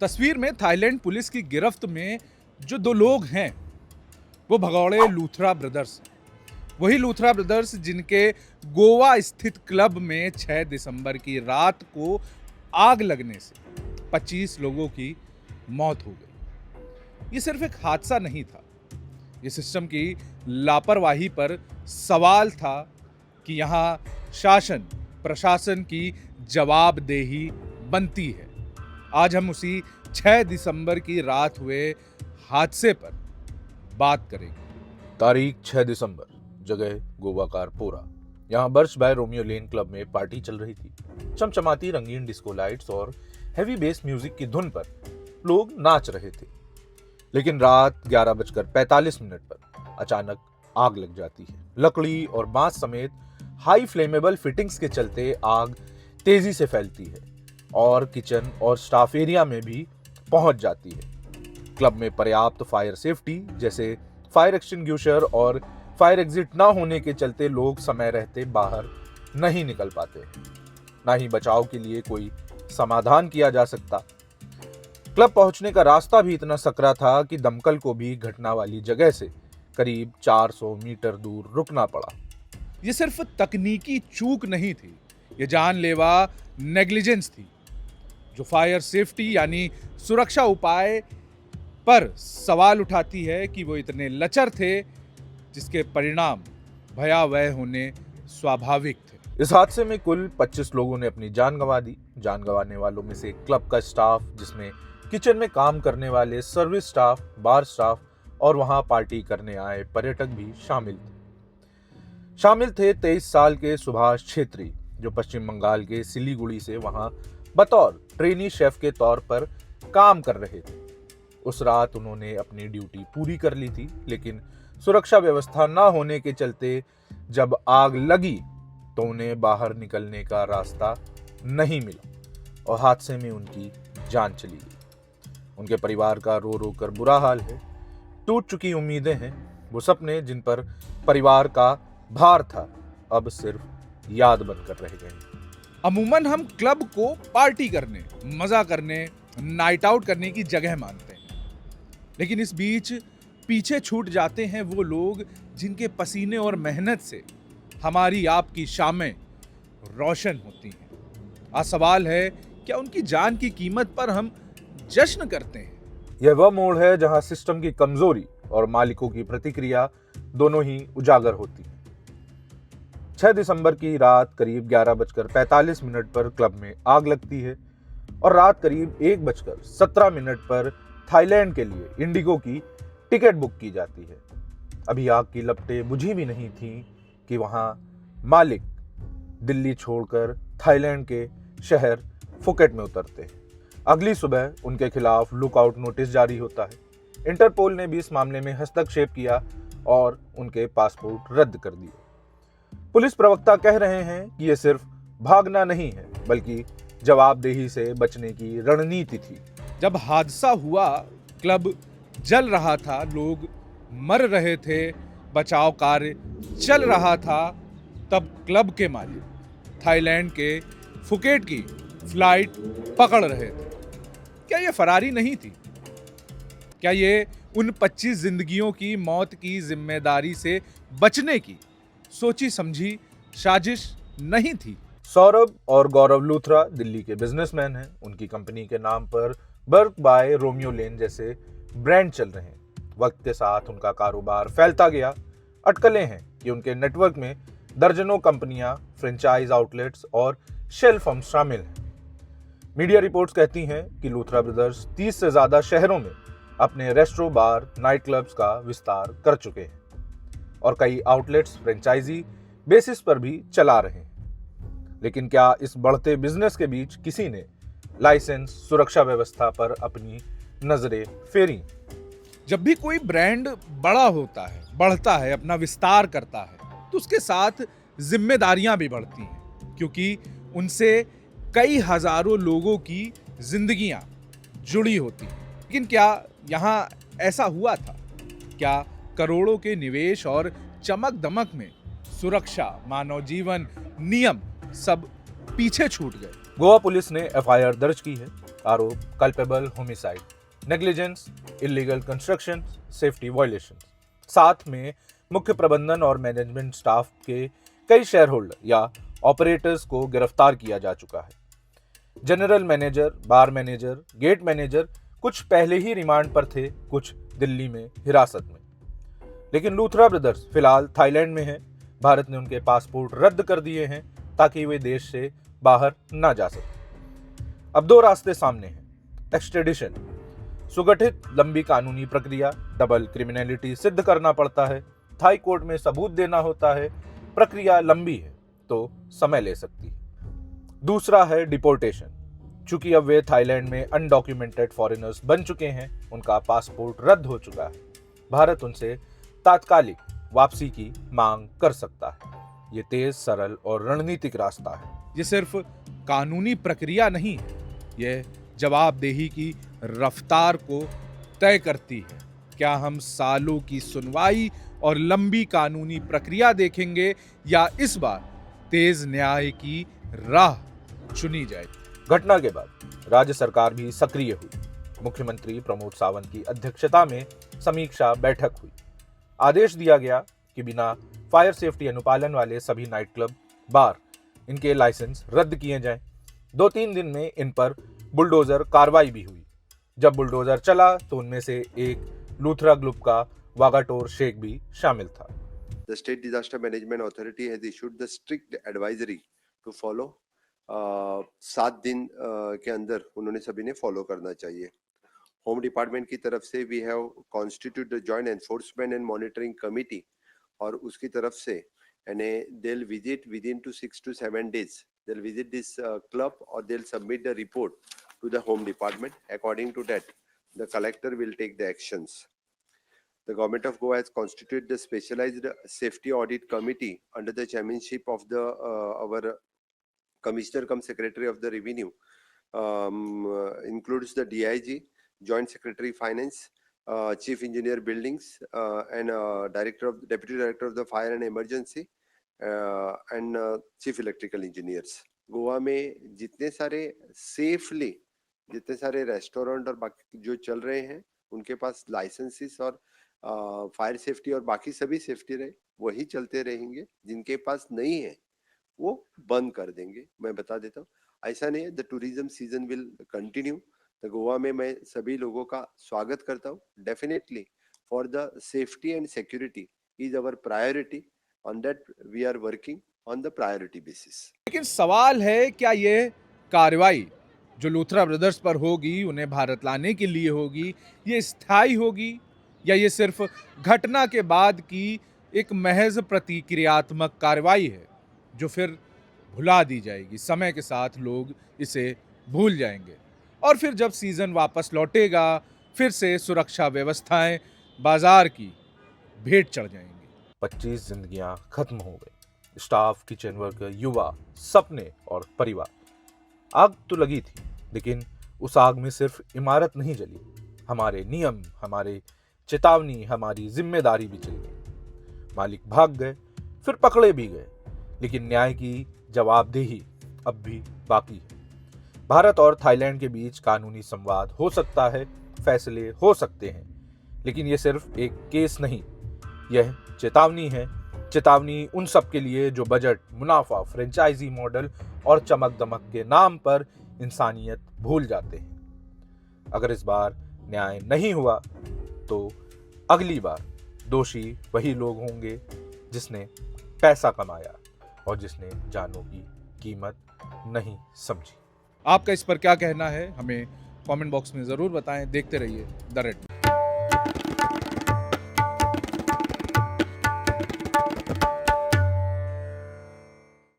तस्वीर में Thailand police की गिरफ्त में जो दो लोग हैं वो भगौड़े लूथरा ब्रदर्स हैं। वही लूथरा ब्रदर्स जिनके गोवा स्थित क्लब में 6 दिसंबर की रात को आग लगने से 25 लोगों की मौत हो गई। ये सिर्फ एक हादसा नहीं था, ये सिस्टम की लापरवाही पर सवाल था कि यहाँ शासन प्रशासन की जवाबदेही बनती है। आज हम उसी 6 दिसंबर की रात हुए हादसे पर बात करेंगे। तारीख 6 दिसंबर, जगह गोवा कारपोरा। यहाँ Birch by Romeo Lane club में पार्टी चल रही थी। चमचमाती रंगीन डिस्को लाइट्स और हैवी बेस म्यूजिक की धुन पर लोग नाच रहे थे। लेकिन रात 11:45 पर अचानक आग लग जाती है। लकड़ी और बांस समेत हाई फ्लेमेबल फिटिंग्स के चलते आग तेजी से फैलती है और किचन और स्टाफ एरिया में भी पहुंच जाती है। क्लब में पर्याप्त फायर सेफ्टी जैसे फायर एक्सटिंग्विशर और फायर एग्जिट ना होने के चलते लोग समय रहते बाहर नहीं निकल पाते, ना ही बचाव के लिए कोई समाधान किया जा सकता। क्लब पहुंचने का रास्ता भी इतना सकरा था कि दमकल को भी घटना वाली जगह से करीब 400 मीटर दूर रुकना पड़ा। ये सिर्फ तकनीकी चूक नहीं थी, ये जानलेवा नेग्लिजेंस थी जो फायर सेफ्टी यानी सुरक्षा उपाय पर सवाल उठाती है कि वो इतने लचर थे जिसके परिणाम भयावह होने स्वाभाविक थे। इस हादसे में कुल 25 लोगों ने अपनी जान गंवा दी। जान गंवाने वालों में से क्लब का स्टाफ, जिसमें किचन में काम करने वाले सर्विस स्टाफ, बार स्टाफ और वहां पार्टी करने आए पर्यटक भी शामिल थे 23 साल के सुभाष छेत्री, जो पश्चिम बंगाल के सिलीगुड़ी से वहां बतौर ट्रेनी शेफ के तौर पर काम कर रहे थे। उस रात उन्होंने अपनी ड्यूटी पूरी कर ली थी, लेकिन सुरक्षा व्यवस्था ना होने के चलते जब आग लगी तो उन्हें बाहर निकलने का रास्ता नहीं मिला और हादसे में उनकी जान चली गई। उनके परिवार का रो रो कर बुरा हाल है। टूट चुकी उम्मीदें हैं, वो सपने जिन पर परिवार का भार था अब सिर्फ याद बनकर रह गए। अमूमन हम क्लब को पार्टी करने, मजा करने, नाइट आउट करने की जगह मानते हैं, लेकिन इस बीच पीछे छूट जाते हैं वो लोग जिनके पसीने और मेहनत से हमारी आपकी शामें रोशन होती हैं। आज सवाल है, क्या उनकी जान की कीमत पर हम जश्न करते हैं? यह वह मोड़ है जहां सिस्टम की कमजोरी और मालिकों की प्रतिक्रिया दोनों ही उजागर होती है। 6 दिसंबर की रात करीब 11:45 पर क्लब में आग लगती है और रात करीब 1:17 पर थाईलैंड के लिए इंडिगो की टिकट बुक की जाती है। अभी आग की लपटें बुझी भी नहीं थी कि वहां मालिक दिल्ली छोड़कर थाईलैंड के शहर फुकेट में उतरते हैं। अगली सुबह उनके खिलाफ लुकआउट नोटिस जारी होता है। इंटरपोल ने भी इस मामले में हस्तक्षेप किया और उनके पासपोर्ट रद्द कर दिए। पुलिस प्रवक्ता कह रहे हैं कि यह सिर्फ भागना नहीं है, बल्कि जवाबदेही से बचने की रणनीति थी। जब हादसा हुआ, क्लब जल रहा था, लोग मर रहे थे, बचाव कार्य चल रहा था, तब क्लब के मालिक थाईलैंड के फुकेट की फ्लाइट पकड़ रहे थे। क्या ये फरारी नहीं थी? क्या ये उन 25 जिंदगियों की मौत की जिम्मेदारी से बचने की सोची समझी साजिश नहीं थी? सौरभ और गौरव लूथरा दिल्ली के बिजनेसमैन हैं। उनकी कंपनी के नाम पर बर्क बाय रोमियो लेन जैसे ब्रांड चल रहे हैं। वक्त के साथ उनका कारोबार फैलता गया। अटकलें हैं कि उनके नेटवर्क में दर्जनों कंपनियां, फ्रेंचाइज आउटलेट्स और शेल फर्म्स शामिल हैं। मीडिया रिपोर्ट्स कहती हैं कि लूथरा ब्रदर्स 30 से ज्यादा शहरों में अपने रेस्टोरेंट, बार, नाइट क्लब्स का विस्तार कर चुके हैं और कई आउटलेट्स फ्रेंचाइजी बेसिस पर भी चला रहे हैं। लेकिन क्या इस बढ़ते बिजनेस के बीच किसी ने लाइसेंस, सुरक्षा व्यवस्था पर अपनी नजरें फेरी? जब भी कोई ब्रांड बड़ा होता है, बढ़ता है, अपना विस्तार करता है, तो उसके साथ जिम्मेदारियां भी बढ़ती हैं, क्योंकि उनसे कई हजारों लोगों की जिंदगियां जुड़ी होती हैं। लेकिन क्या यहाँ ऐसा हुआ था? क्या करोड़ों के निवेश और चमक दमक में सुरक्षा, मानव जीवन, नियम सब पीछे छूट गए? गोवा पुलिस ने एफआईआर दर्ज की है आरोप culpable homicide, negligence, illegal construction, safety violation. साथ में मुख्य प्रबंधन और मैनेजमेंट स्टाफ के कई शेयर होल्डर या ऑपरेटर्स को गिरफ्तार किया जा चुका है। जनरल मैनेजर, बार मैनेजर, गेट मैनेजर कुछ पहले ही रिमांड पर थे, कुछ दिल्ली में हिरासत में। लेकिन लूथरा ब्रदर्स फिलहाल थाईलैंड में हैं। भारत ने उनके पासपोर्ट रद्द कर दिए हैं ताकि वे देश से बाहर ना जा सके। अब दो रास्ते सामने हैं, एक्सट्रेडिशन, सुगठित लंबी कानूनी प्रक्रिया, डबल क्रिमिनलिटी सिद्ध करना पड़ता है, थाई कोर्ट में सबूत देना होता है, प्रक्रिया लंबी है तो समय ले सकती है। दूसरा है डिपोर्टेशन। चूंकि अब वे थाईलैंड में अनडॉक्यूमेंटेड फॉरेनर्स बन चुके हैं, उनका पासपोर्ट रद्द हो चुका है, भारत उनसे तात्कालिक वापसी की मांग कर सकता है। ये तेज, सरल और रणनीतिक रास्ता है। ये सिर्फ कानूनी प्रक्रिया नहीं है, यह जवाबदेही की रफ्तार को तय करती है। क्या हम सालों की सुनवाई और लंबी कानूनी प्रक्रिया देखेंगे या इस बार तेज न्याय की राह चुनी जाएगी? घटना के बाद राज्य सरकार भी सक्रिय हुई। मुख्यमंत्री प्रमोद सावंत की अध्यक्षता में समीक्षा बैठक हुई। आदेश दिया गया कि बिना फायर सेफ्टी अनुपालन वाले सभी नाइट क्लब, बार, इनके लाइसेंस रद्द किए जाएं। 2-3 दिन में इन पर बुलडोजर कार्रवाई भी हुई। जब बुलडोजर चला तो उनमें से एक लूथरा ग्रुप का वागाटोर शेख भी शामिल था। The State Disaster Management Authority has issued the strict advisory to follow. 7 दिन के अंदर उन्होंने सभी ने फॉलो करना चाहिए। होम डिपार्टमेंट की तरफ से we have constitute the joint enforcement and monitoring committee, और उसकी तरफ से यानी they will visit within two 6 to 7 days, they will visit this club और they will submit the report to the home department. According to that the collector will take the actions. The Government of Goa has constituted the Specialized Safety Audit Committee under the chairmanship of the our Commissioner cum Secretary of the Revenue. Includes the DIG, Joint Secretary Finance, Chief Engineer Buildings, and Deputy Director of the Fire and Emergency, and Chief Electrical Engineers. Goa में जितने सारे restaurant और बाकी जो चल रहे हैं उनके पास लाइसेंसेस और फायर सेफ्टी और बाकी सभी सेफ्टी रहे वही चलते रहेंगे। जिनके पास नहीं है वो बंद कर देंगे। मैं बता देता हूँ, ऐसा नहीं है। The tourism season will continue. तो गोवा में मैं सभी लोगों का स्वागत करता हूँ। Definitely for the safety and security is our priority, on that we are working on the priority basis. लेकिन सवाल है, क्या ये कार्रवाई जो लूथरा ब्रदर्स पर होगी, उन्हें भारत लाने के लिए होगी, ये स्थायी होगी या ये सिर्फ घटना के बाद की एक महज प्रतिक्रियात्मक कार्रवाई है जो फिर भुला दी जाएगी? समय के साथ लोग इसे भूल जाएंगे और फिर जब सीजन वापस लौटेगा फिर से सुरक्षा व्यवस्थाएं बाजार की भेंट चढ़ जाएंगी। 25 जिंदगियां खत्म हो गई। स्टाफ, किचन वर्कर, युवा, सपने और परिवार। आग तो लगी थी, लेकिन उस आग में सिर्फ इमारत नहीं जली, हमारे नियम, हमारे चेतावनी, हमारी जिम्मेदारी भी चली गई। मालिक भाग गए, फिर पकड़े भी गए, लेकिन न्याय की जवाबदेही अब भी बाकी है। भारत और थाईलैंड के बीच कानूनी संवाद हो सकता है, फैसले हो सकते हैं, लेकिन ये सिर्फ एक केस नहीं, यह चेतावनी है। चेतावनी उन सब के लिए जो बजट, मुनाफा, फ्रेंचाइजी मॉडल और चमक दमक के नाम पर इंसानियत भूल जाते हैं। अगर इस बार न्याय नहीं हुआ तो अगली बार दोषी वही लोग होंगे जिसने पैसा कमाया और जिसने जानों की कीमत नहीं समझी। आपका इस पर क्या कहना है, हमें कमेंट बॉक्स में ज़रूर बताएं। देखते रहिए द रेड।